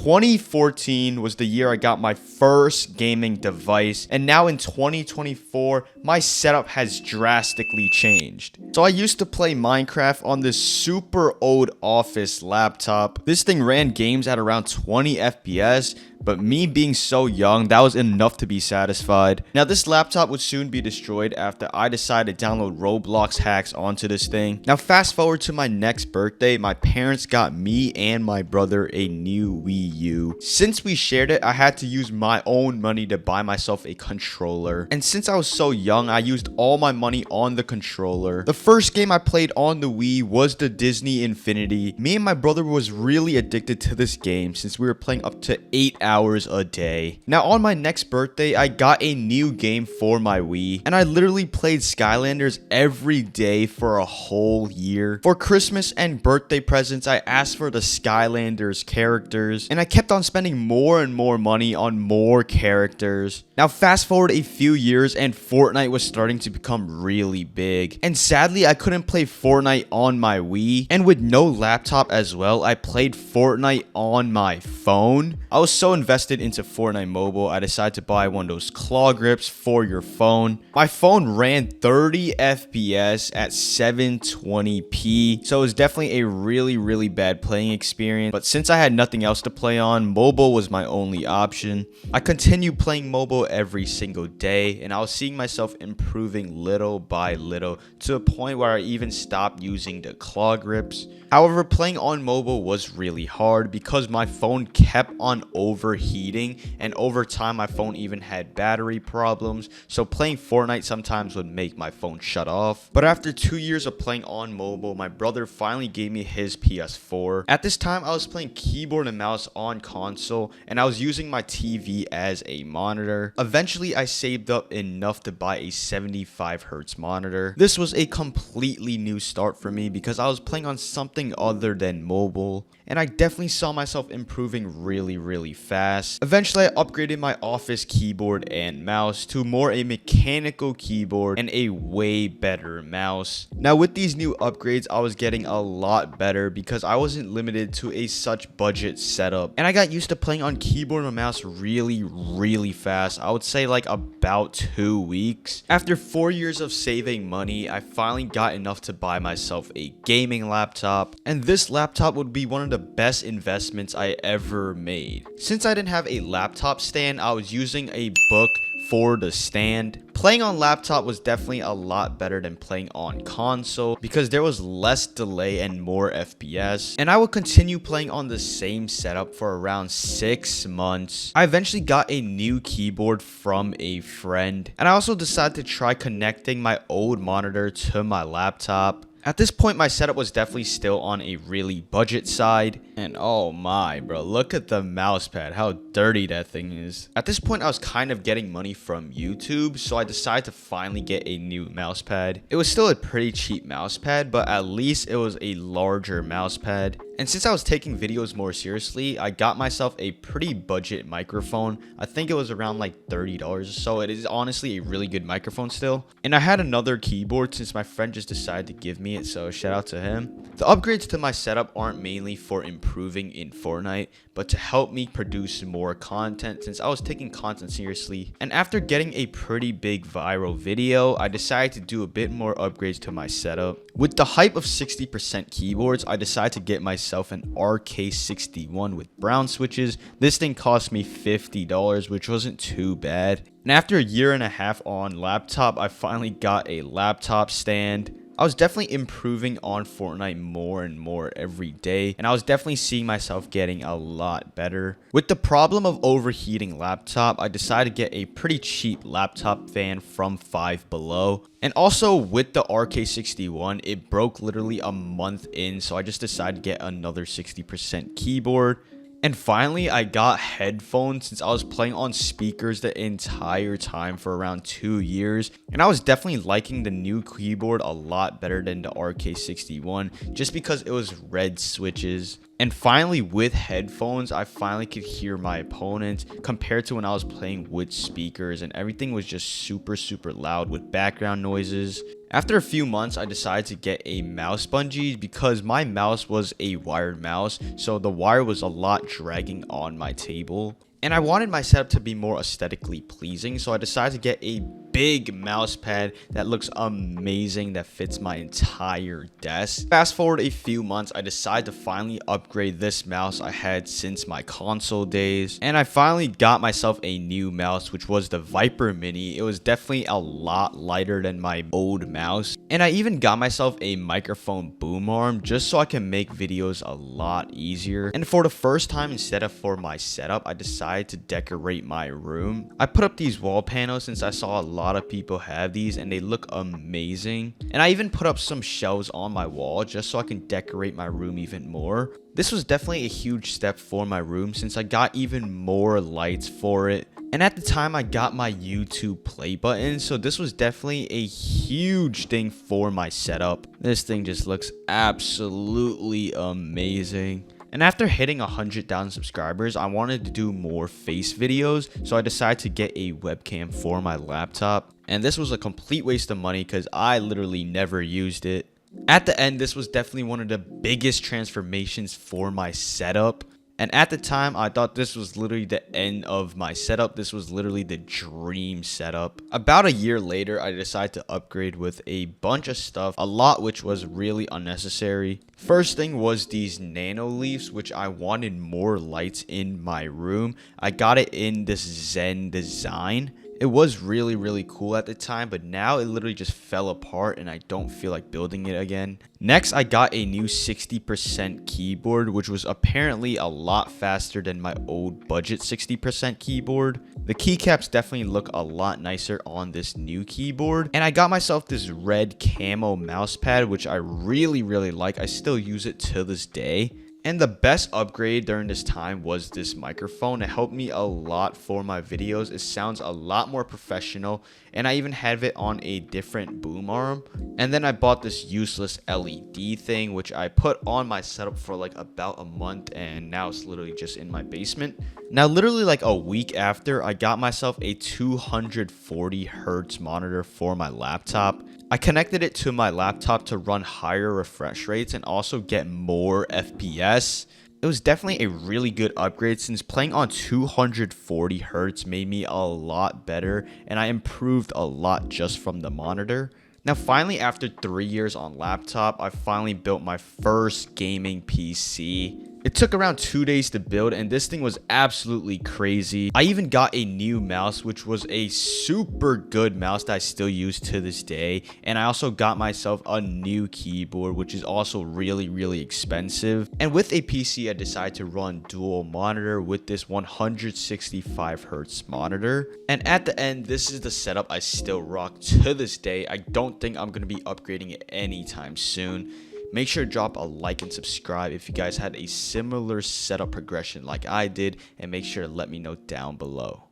2014 was the year I got my first gaming device, and now in 2024, my setup has drastically changed. So I used to play Minecraft on this super old office laptop. This thing ran games at around 20 FPS, but me being so young, that was enough to be satisfied. Now this laptop would soon be destroyed after I decided to download Roblox hacks onto this thing. Now fast forward to my next birthday, my parents got me and my brother a new Wii U. Since we shared it, I had to use my own money to buy myself a controller. And since I was so young, I used all my money on the controller. The first game I played on the Wii was the Disney Infinity. Me and my brother was really addicted to this game since we were playing up to 8 hours a day. Now on my next birthday, I got a new game for my Wii, and I literally played Skylanders every day for a whole year. For Christmas and birthday presents, I asked for the Skylanders characters, and I kept on spending more and more money on more characters. Now fast forward a few years and Fortnite was starting to become really big, and sadly I couldn't play Fortnite on my Wii, and with no laptop as well, I played Fortnite on my phone. I was so invested into Fortnite Mobile, I decided to buy one of those claw grips for your phone. My phone ran 30 FPS at 720p, so it was definitely a really bad playing experience, but since I had nothing else to play on, mobile was my only option. I continued playing mobile every single day, and I was seeing myself improving little by little to a point where I even stopped using the claw grips. However, playing on mobile was really hard because my phone kept on overheating, and over time my phone even had battery problems, so playing Fortnite sometimes would make my phone shut off. But after 2 years of playing on mobile, my brother finally gave me his PS4. At this time I was playing keyboard and mouse on console, and I was using my TV as a monitor. Eventually I saved up enough to buy a 75Hz monitor. This was a completely new start for me because I was playing on something other than mobile, and I definitely saw myself improving really fast. Eventually I upgraded my office keyboard and mouse to more a mechanical keyboard and a way better mouse. Now with these new upgrades, I was getting a lot better because I wasn't limited to a such budget setup, and I got used to playing on keyboard and mouse really fast. I would say like about 2 weeks. After 4 years of saving money, I finally got enough to buy myself a gaming laptop, and this laptop would be one of the best investments I ever made. Since I didn't have a laptop stand, I was using a book for the stand. Playing on laptop was definitely a lot better than playing on console because there was less delay and more FPS, and I would continue playing on the same setup for around 6 months. I eventually got a new keyboard from a friend, and I also decided to try connecting my old monitor to my laptop. At this point, my setup was definitely still on a really budget side. And oh my, bro, look at the mouse pad, how dirty that thing is. At this point, I was kind of getting money from YouTube, so I decided to finally get a new mouse pad. It was still a pretty cheap mouse pad, but at least it was a larger mouse pad. And since I was taking videos more seriously, I got myself a pretty budget microphone. I think it was around like $30, so it is honestly a really good microphone still. And I had another keyboard since my friend just decided to give me it, so shout out to him. The upgrades to my setup aren't mainly for improving in Fortnite, but to help me produce more content since I was taking content seriously. And after getting a pretty big viral video, I decided to do a bit more upgrades to my setup. With the hype of 60% keyboards, I decided to get myself an RK61 with brown switches. This thing cost me $50, which wasn't too bad. And after a year and a half on laptop, I finally got a laptop stand. I was definitely improving on Fortnite more and more every day, and I was definitely seeing myself getting a lot better. With the problem of overheating laptop, I decided to get a pretty cheap laptop fan from Five Below. And also with the RK61, it broke literally a month in, so I just decided to get another 60% keyboard. And finally, I got headphones since I was playing on speakers the entire time for around 2 years. And I was definitely liking the new keyboard a lot better than the RK61 just because it was red switches. And finally, with headphones, I finally could hear my opponents compared to when I was playing with speakers, and everything was just super, super loud with background noises. After a few months, I decided to get a mouse bungee because my mouse was a wired mouse, so the wire was a lot dragging on my table. And I wanted my setup to be more aesthetically pleasing, so I decided to get a big mouse pad that looks amazing, that fits my entire desk. Fast forward a few months, I decided to finally upgrade this mouse I had since my console days. And I finally got myself a new mouse, which was the Viper Mini. It was definitely a lot lighter than my old mouse. And I even got myself a microphone boom arm just so I can make videos a lot easier. And for the first time, instead of for my setup, I decided to decorate my room. I put up these wall panels since I saw a lot of people have these and they look amazing. And I even put up some shelves on my wall just so I can decorate my room even more. This was definitely a huge step for my room since I got even more lights for it. And at the time, I got my YouTube play button, so this was definitely a huge thing for my setup. This thing just looks absolutely amazing. And after hitting 100,000 subscribers, I wanted to do more face videos, so I decided to get a webcam for my laptop. And this was a complete waste of money because I literally never used it. At the end, this was definitely one of the biggest transformations for my setup. And at the time, I thought this was literally the end of my setup. This was literally the dream setup. About a year later, I decided to upgrade with a bunch of stuff, a lot which was really unnecessary. First thing was these nano leaves, which I wanted more lights in my room. I got it in this Zen design. It was really, really cool at the time, but now it literally just fell apart and I don't feel like building it again. Next, I got a new 60% keyboard, which was apparently a lot faster than my old budget 60% keyboard. The keycaps definitely look a lot nicer on this new keyboard. And I got myself this red camo mouse pad, which I really, really like. I still use it to this day. And the best upgrade during this time was this microphone. It helped me a lot for my videos. It sounds a lot more professional. And I even have it on a different boom arm. And then I bought this useless LED thing, which I put on my setup for like about a month. And now it's literally just in my basement. Now, literally like a week after, I got myself a 240 hertz monitor for my laptop. I connected it to my laptop to run higher refresh rates and also get more FPS. It was definitely a really good upgrade since playing on 240 hertz made me a lot better and I improved a lot just from the monitor. Now finally, after 3 years on laptop, I finally built my first gaming PC. It took around 2 days to build and this thing was absolutely crazy. I even got a new mouse, which was a super good mouse that I still use to this day. And I also got myself a new keyboard, which is also really, really expensive. And with a PC, I decided to run dual monitor with this 165 hertz monitor. And at the end, this is the setup I still rock to this day. I don't think I'm going to be upgrading it anytime soon. Make sure to drop a like and subscribe if you guys had a similar setup progression like I did, and make sure to let me know down below.